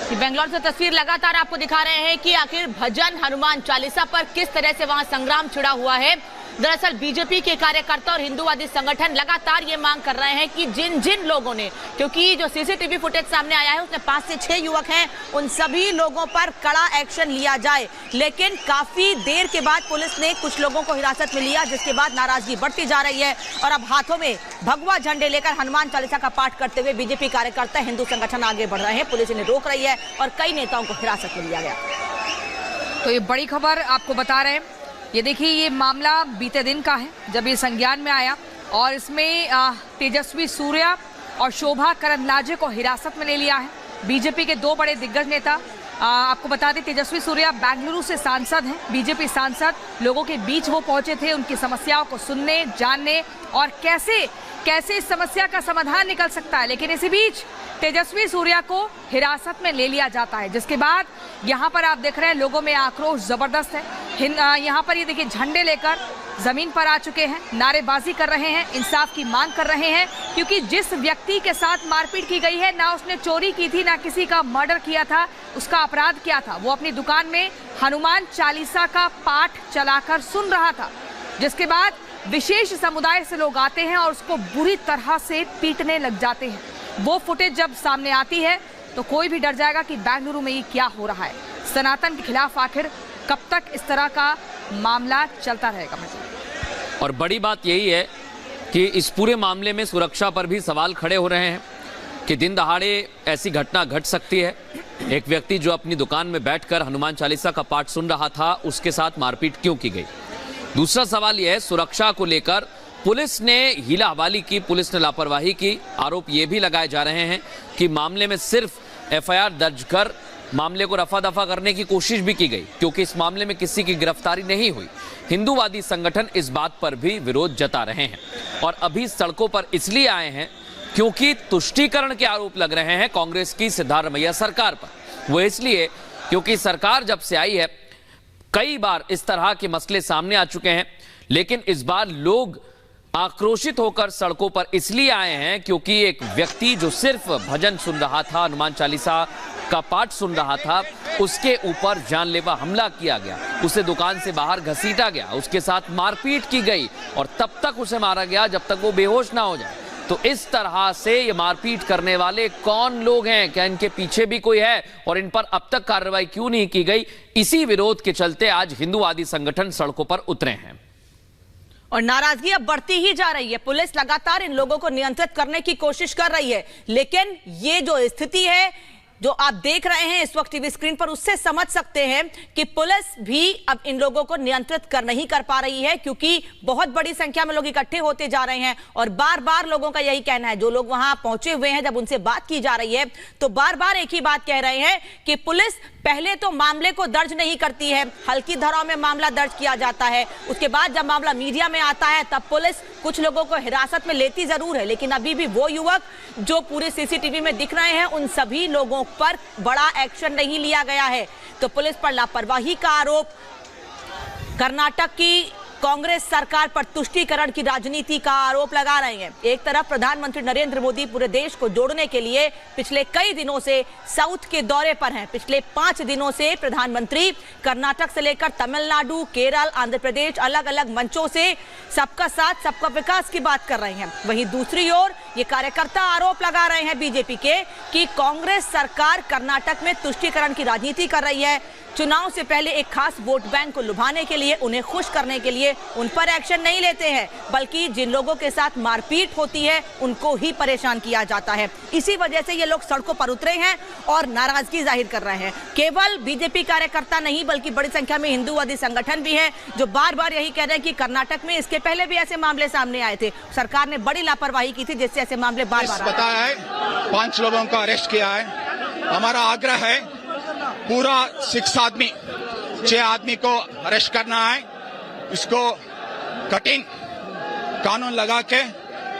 बेंगलोर से तस्वीर लगातार आपको दिखा रहे हैं कि आखिर भजन हनुमान चालीसा पर किस तरह से वहां संग्राम छिड़ा हुआ है। दरअसल बीजेपी के कार्यकर्ता और हिंदूवादी संगठन लगातार ये मांग कर रहे हैं कि जिन जिन लोगों ने, क्योंकि जो सीसीटीवी फुटेज सामने आया है उसमें 5 से 6 युवक हैं, उन सभी लोगों पर कड़ा एक्शन लिया जाए। लेकिन काफी देर के बाद पुलिस ने कुछ लोगों को हिरासत में लिया, जिसके बाद नाराजगी बढ़ती जा रही है और अब हाथों में भगवा झंडे लेकर हनुमान चालीसा का पाठ करते हुए बीजेपी कार्यकर्ता, हिंदू संगठन आगे बढ़ रहे हैं। पुलिस इन्हें रोक रही है और कई नेताओं को हिरासत में लिया गया। तो ये बड़ी खबर आपको बता रहे हैं। ये देखिए, ये मामला बीते दिन का है जब ये संज्ञान में आया और इसमें तेजस्वी सूर्या और शोभा करंदलाजे को हिरासत में ले लिया है। बीजेपी के 2 बड़े दिग्गज नेता, आपको बता दें तेजस्वी सूर्या बेंगलुरु से सांसद हैं, बीजेपी सांसद। लोगों के बीच वो पहुंचे थे उनकी समस्याओं को सुनने, जानने और कैसे इस समस्या का समाधान निकल सकता है। लेकिन इसी बीच तेजस्वी सूर्या को हिरासत में ले लिया जाता है, जिसके बाद यहाँ पर आप देख रहे हैं लोगों में आक्रोश जबरदस्त है। यहाँ पर ये देखिए झंडे लेकर जमीन पर आ चुके हैं, नारेबाजी कर रहे हैं, इंसाफ की मांग कर रहे हैं, क्योंकि जिस व्यक्ति के साथ मारपीट की गई है, ना उसने चोरी की थी, ना किसी का मर्डर किया था, उसका अपराध क्या था। वो अपनी दुकान में हनुमान चालीसा का पाठ चलाकर सुन रहा था, जिसके बाद विशेष समुदाय से लोग आते हैं और उसको बुरी तरह से पीटने लग जाते हैं। वो फुटेज जब सामने आती है तो कोई भी डर जाएगा कि बेंगलुरु में ये क्या हो रहा है। सनातन के खिलाफ आखिर कब तक इस तरह का मामला चलता रहेगा। और बड़ी बात यही है कि इस पूरे मामले में सुरक्षा पर भी सवाल खड़े हो रहे हैं कि दिन दहाड़े ऐसी घटना घट सकती है। एक व्यक्ति जो अपनी दुकान में बैठकर हनुमान चालीसा का पाठ सुन रहा था, उसके साथ मारपीट क्यों की गई। दूसरा सवाल यह है, सुरक्षा को लेकर पुलिस ने हीला हवाली की, पुलिस ने लापरवाही की। आरोप ये भी लगाए जा रहे हैं कि मामले में सिर्फ एफआईआर दर्ज कर मामले को रफा दफा करने की कोशिश भी की गई, क्योंकि इस मामले में किसी की गिरफ्तारी नहीं हुई। हिंदूवादी संगठन इस बात पर भी विरोध जता रहे हैं और अभी सड़कों पर इसलिए आए हैं क्योंकि तुष्टीकरण के आरोप लग रहे हैं कांग्रेस की सिद्धारमैया सरकार पर। वो इसलिए क्योंकि सरकार जब से आई है कई बार इस तरह के मसले सामने आ चुके हैं, लेकिन इस बार लोग आक्रोशित होकर सड़कों पर इसलिए आए हैं क्योंकि एक व्यक्ति जो सिर्फ भजन सुन रहा था, हनुमान चालीसा का पाठ सुन रहा था, उसके ऊपर जानलेवा हमला किया गया, उसे दुकान से बाहर घसीटा गया, उसके साथ मारपीट की गई और तब तक उसे मारा गया जब तक वो बेहोश ना हो जाए। तो इस तरह से ये मारपीट करने वाले कौन लोग हैं, क्या इनके पीछे भी कोई है और इन पर अब तक कार्रवाई क्यों नहीं की गई। इसी विरोध के चलते आज हिंदूवादी संगठन सड़कों पर उतरे हैं और नाराजगी अब बढ़ती ही जा रही है। पुलिस लगातार इन लोगों को नियंत्रित करने की कोशिश कर रही है, लेकिन ये जो स्थिति है जो आप देख रहे हैं इस वक्त टीवी स्क्रीन पर, उससे समझ सकते हैं कि पुलिस भी अब इन लोगों को नियंत्रित नहीं कर पा रही है, क्योंकि बहुत बड़ी संख्या में लोग इकट्ठे होते जा रहे हैं और बार बार लोगों का यही कहना है, जो लोग वहां पहुंचे हुए हैं, जब उनसे बात की जा रही है तो बार बार एक ही बात कह रहे हैं कि पुलिस पहले तो मामले को दर्ज नहीं करती है, हल्की धाराओं में मामला दर्ज किया जाता है, उसके बाद जब मामला मीडिया में आता है तब पुलिस कुछ लोगों को हिरासत में लेती जरूर है, लेकिन अभी भी वो युवक जो पूरे सीसीटीवी में दिख रहे हैं उन सभी लोगों पर बड़ा एक्शन नहीं लिया गया है। तो पुलिस पर लापरवाही का आरोप, कर्नाटक की कांग्रेस सरकार पर तुष्टीकरण की राजनीति का आरोप लगा रहे हैं। एक तरफ प्रधानमंत्री नरेंद्र मोदी पूरे देश को जोड़ने के लिए पिछले कई दिनों से साउथ के दौरे पर हैं। पिछले 5 दिनों से प्रधानमंत्री कर्नाटक से लेकर तमिलनाडु, केरल, आंध्र प्रदेश अलग अलग मंचों से सबका साथ सबका विकास की बात कर रहे हैं। वहीं दूसरी ओर ये कार्यकर्ता आरोप लगा रहे हैं बीजेपी के कि कांग्रेस सरकार कर्नाटक में तुष्टीकरण की राजनीति कर रही है। चुनाव से पहले एक खास वोट बैंक को लुभाने के लिए, उन्हें खुश करने के लिए उन पर एक्शन नहीं लेते हैं, बल्कि जिन लोगों के साथ मारपीट होती है उनको ही परेशान किया जाता है। इसी वजह से ये लोग सड़कों पर उतरे हैं और नाराजगी जाहिर कर रहे हैं। केवल बीजेपी कार्यकर्ता नहीं, बल्कि बड़ी संख्या में हिंदूवादी संगठन भी हैं जो बार बार यही कह रहे हैं कि कर्नाटक में इसके पहले भी ऐसे मामले सामने आए थे, सरकार ने बड़ी लापरवाही की थी, जिससे ऐसे मामले बार बार बताया है। 5 लोगों को अरेस्ट किया है। हमारा आग्रह है पूरा 6 आदमी को अरेस्ट करना है, इसको कठिन कानून लगा के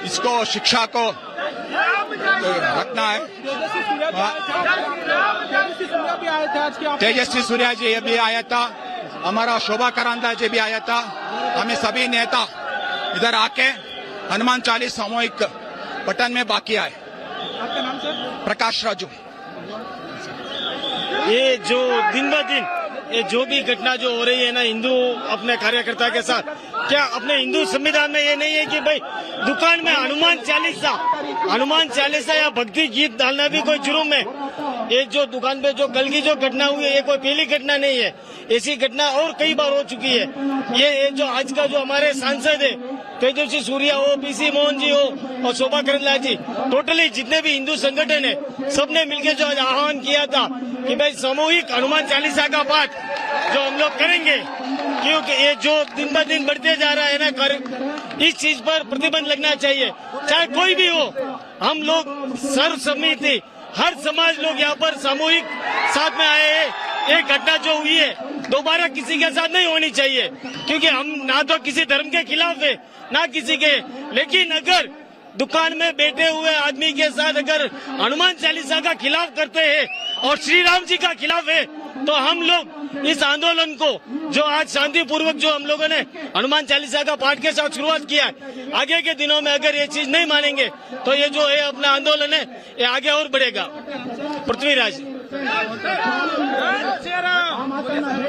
इसको शिक्षा को रखना है। तेजस्वी सूर्या जी भी आया था, हमारा शोभा करंदलाजे भी आया था। हमें सभी नेता इधर आके हनुमान चालीसा सामूहिक पठन में बाकी आए। आपका नाम सर? प्रकाश राजू। ये जो दिन ब दिन ये जो भी घटना जो हो रही है ना हिंदू अपने कार्यकर्ता के साथ, क्या अपने हिंदू संविधान में ये नहीं है कि भाई दुकान में हनुमान चालीसा या भक्ति गीत डालना भी कोई जुर्म है? ये जो दुकान पे जो कल की जो घटना हुई है ये कोई पहली घटना नहीं है, ऐसी घटना और कई बार हो चुकी है। ये जो आज का जो हमारे सांसद है तेजस्वी सूर्या हो, पीसी मोहन जी हो और शोभा करंदलाजे जी, टोटली जितने भी हिंदू संगठन है सबने मिलकर जो आज आह्वान किया था कि भाई सामूहिक हनुमान चालीसा का पाठ जो हम लोग करेंगे, क्योंकि ये जो दिन ब दिन बढ़ते जा रहा है ना, इस चीज पर प्रतिबंध लगना चाहिए। चाहे कोई भी हो, हम लोग सर्वसम्मति हर समाज लोग यहाँ पर सामूहिक साथ में आए हैं। एक घटना जो हुई है दोबारा किसी के साथ नहीं होनी चाहिए, क्योंकि हम ना तो किसी धर्म के खिलाफ है ना किसी के, लेकिन अगर दुकान में बैठे हुए आदमी के साथ अगर हनुमान चालीसा का खिलाफ करते हैं और श्री राम जी का खिलाफ है, तो हम लोग इस आंदोलन को जो आज शांतिपूर्वक जो हम लोगों ने हनुमान चालीसा का पाठ के साथ शुरुआत किया है, आगे के दिनों में अगर ये चीज नहीं मानेंगे तो ये जो है अपना आंदोलन है ये आगे और बढ़ेगा। पृथ्वीराज,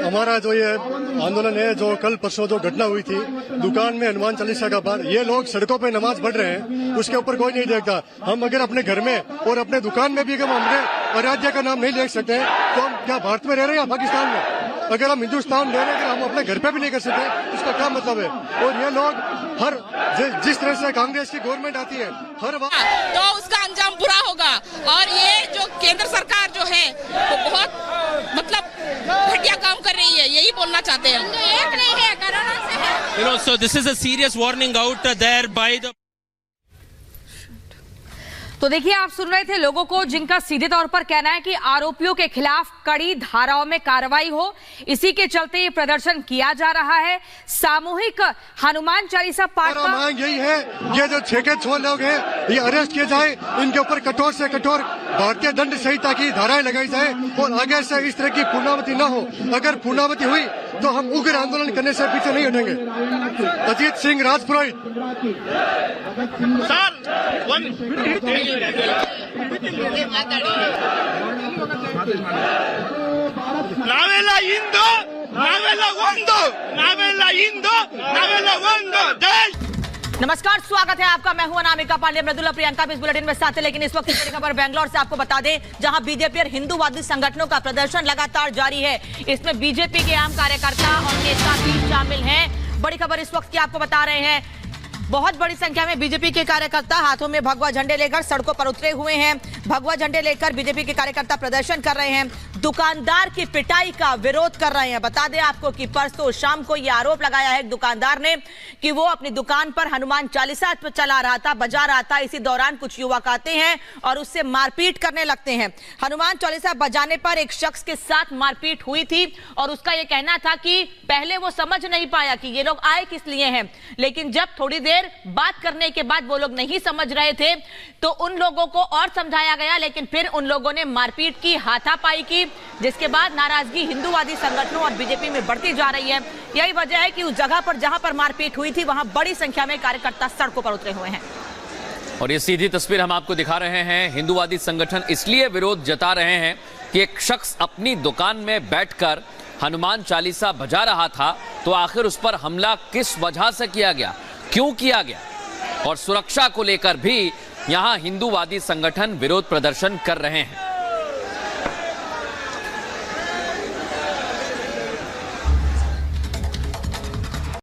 हमारा जो ये आंदोलन है, जो कल परसों जो घटना हुई थी दुकान में हनुमान चालीसा का पाठ, ये लोग सड़कों पे नमाज पढ़ रहे हैं, उसके ऊपर कोई नहीं देखता। हम अगर अपने घर में और अपने दुकान में भी अगर हमने आराध्य का नाम नहीं ले सकते तो हम क्या भारत में रह रहे हैं या पाकिस्तान में? अगर हम हिंदुस्तान रह रहे हैं, हम अपने घर पे भी नहीं कर सकते, उसका क्या मतलब है? और ये लोग हर जिस तरह से कांग्रेस की गवर्नमेंट आती है हर तो उसका अंजाम बुरा होगा। और ये जो केंद्र सरकार जो है वो बहुत मतलब घटिया काम कर रही है, यही बोलना चाहते हैं। एक नहीं है, कोरोना से है। You know, so this is a serious warning out there by the तो देखिए, आप सुन रहे थे लोगों को जिनका सीधे तौर पर कहना है कि आरोपियों के खिलाफ कड़ी धाराओं में कार्रवाई हो, इसी के चलते ये प्रदर्शन किया जा रहा है। सामूहिक हनुमान चालीसा पाठ का मांग यही है, ये जो 6 के 6 लोग हैं ये अरेस्ट किए जाए, इनके ऊपर कठोर से कठोर भारतीय दंड संहिता की धाराएं लगाई जाए और आगे से इस तरह की पुनरावृत्ति न हो। अगर पुनरावृत्ति हुई तो हम उग्र आंदोलन करने से पीछे नहीं हटेंगे। अजीत सिंह राजपुरोहित। ನಾವೆಲ್ಲ ಹಿಂದೂ, ನಾವೆಲ್ಲ ಒಂದು, ನಾವೆಲ್ಲ ಹಿಂದೂ, ನಾವೆಲ್ಲ ಒಂದು। जय। नमस्कार, स्वागत है आपका। मैं हूं अनामिका पांडे। मृदुला प्रियंका भी इस बुलेटिन में साथ है, लेकिन इस वक्त की बड़ी खबर बेंगलोर से आपको बता दें, जहां बीजेपी और हिंदूवादी संगठनों का प्रदर्शन लगातार जारी है। इसमें बीजेपी के आम कार्यकर्ता और नेता भी शामिल हैं। बड़ी खबर इस वक्त की आपको बता रहे हैं, बहुत बड़ी संख्या में बीजेपी के कार्यकर्ता हाथों में भगवा झंडे लेकर सड़कों पर उतरे हुए हैं। भगवा झंडे लेकर बीजेपी के कार्यकर्ता प्रदर्शन कर रहे हैं, दुकानदार की पिटाई का विरोध कर रहे हैं। बता दें आपको कि परसों शाम को यह आरोप लगाया है एक दुकानदार ने कि वो अपनी दुकान पर हनुमान चालीसा चला रहा था, बजा रहा था। इसी दौरान कुछ युवक आते हैं और उससे मारपीट करने लगते हैं। हनुमान चालीसा बजाने पर एक शख्स के साथ मारपीट हुई थी और उसका यह कहना था कि पहले वो समझ नहीं पाया कि ये लोग आए किस लिए हैं, लेकिन जब थोड़ी देर बात करने के बाद वो लोग नहीं समझ रहे थे तो उन लोगों को और समझाया गया, लेकिन फिर उन लोगों ने मारपीट की, हाथापाई की, जिसके बाद नाराजगी हिंदूवादी संगठनों और बीजेपी में बढ़ती जा रही है। यही वजह है कि उस जगह पर जहां पर मारपीट हुई थी वहां बड़ी संख्या में कार्यकर्ता सड़कों पर उतरे हुए हैं। और ये सीधी तस्वीर हम आपको दिखा रहे हैं। हिंदूवादी संगठन इसलिए विरोध जता रहे हैं कि एक शख्स अपनी दुकान में बैठकर हनुमान चालीसा बजा रहा था, तो आखिर उस पर हमला किस वजह से किया गया, क्यों किया गया, और सुरक्षा को लेकर भी यहां हिंदूवादी संगठन विरोध प्रदर्शन कर रहे हैं।